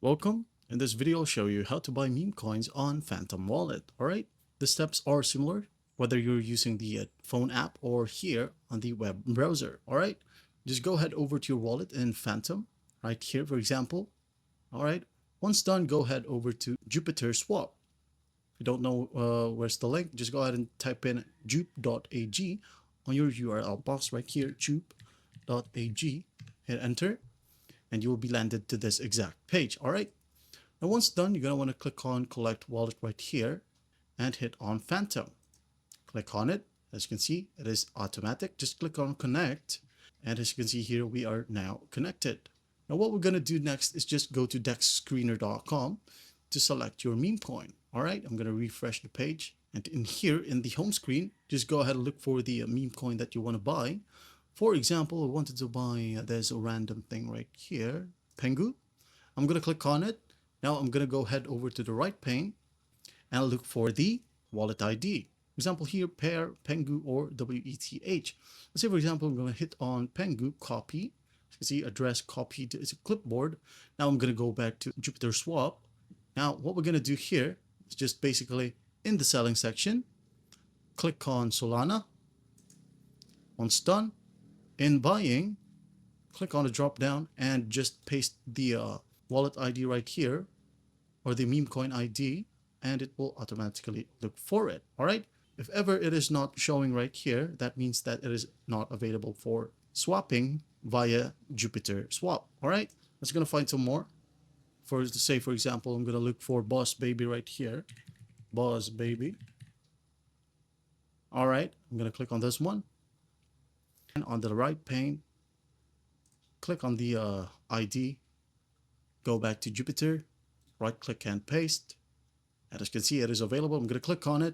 Welcome. In this video, I'll show you how to buy meme coins on Phantom Wallet. Alright, the steps are similar whether you're using the phone app or here on the web browser. Alright, just go ahead over to your wallet in Phantom, right here for example. Alright, once done, go ahead over to Jupiter Swap. If you don't know where's the link, just go ahead and type in jupe.ag on your URL box right here, jupe.ag, hit enter, and you will be landed to this exact page. All right. Now, once done, you're going to want to click on collect wallet right here and hit on Phantom. Click on it. As you can see, it is automatic. Just click on connect. And as you can see here, we are now connected. Now, what we're going to do next is just go to dexscreener.com to select your meme coin. All right. I'm going to refresh the page. And in here in the home screen, just go ahead and look for the meme coin that you want to buy. For example, I wanted to buy, there's a random thing right here, Pengu. I'm going to click on it. Now I'm going to go head over to the right pane and look for the wallet ID. For example, here, pair, Pengu, or WETH. Let's say, for example, I'm going to hit on Pengu, copy. As you can see, address copy to it's a clipboard. Now I'm going to go back to Jupiter Swap. Now, what we're going to do here is just basically in the selling section, click on Solana. Once done, in buying, click on the drop down and just paste the wallet ID right here or the meme coin ID, and it will automatically look for it. All right. If ever it is not showing right here, that means that it is not available for swapping via Jupiter Swap. All right. Let's going to find some more. For example, I'm going to look for Boss Baby right here. Boss Baby. All right. I'm going to click on this one. And on the right pane, click on the ID, go back to Jupiter, right click and paste. And as you can see, it is available. I'm going to click on it.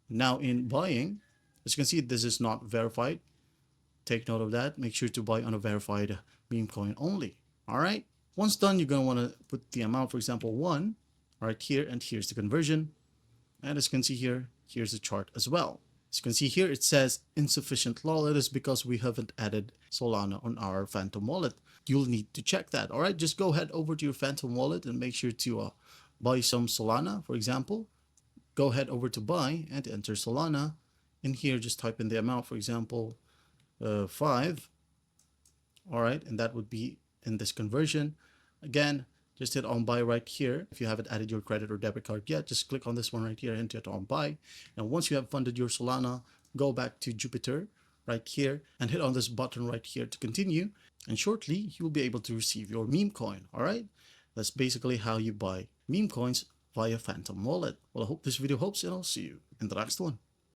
Now in buying, as you can see, this is not verified. Take note of that. Make sure to buy on a verified meme coin only. All right. Once done, you're going to want to put the amount, for example, 1 right here, and here's the conversion. And as you can see here, here's the chart as well. As you can see here, it says insufficient lol. It is because we haven't added Solana on our Phantom wallet. You'll need to check that. All right, just go ahead over to your Phantom wallet and make sure to buy some Solana, for example. Go ahead over to buy and enter Solana. In here, just type in the amount, for example, 5. All right, and that would be in this conversion. Again, just hit on buy right here. If you haven't added your credit or debit card yet, just click on this one right here and hit on buy. Now, once you have funded your Solana, go back to Jupiter right here and hit on this button right here to continue. And shortly, you will be able to receive your meme coin. All right. That's basically how you buy meme coins via Phantom Wallet. Well, I hope this video helps, and I'll see you in the next one.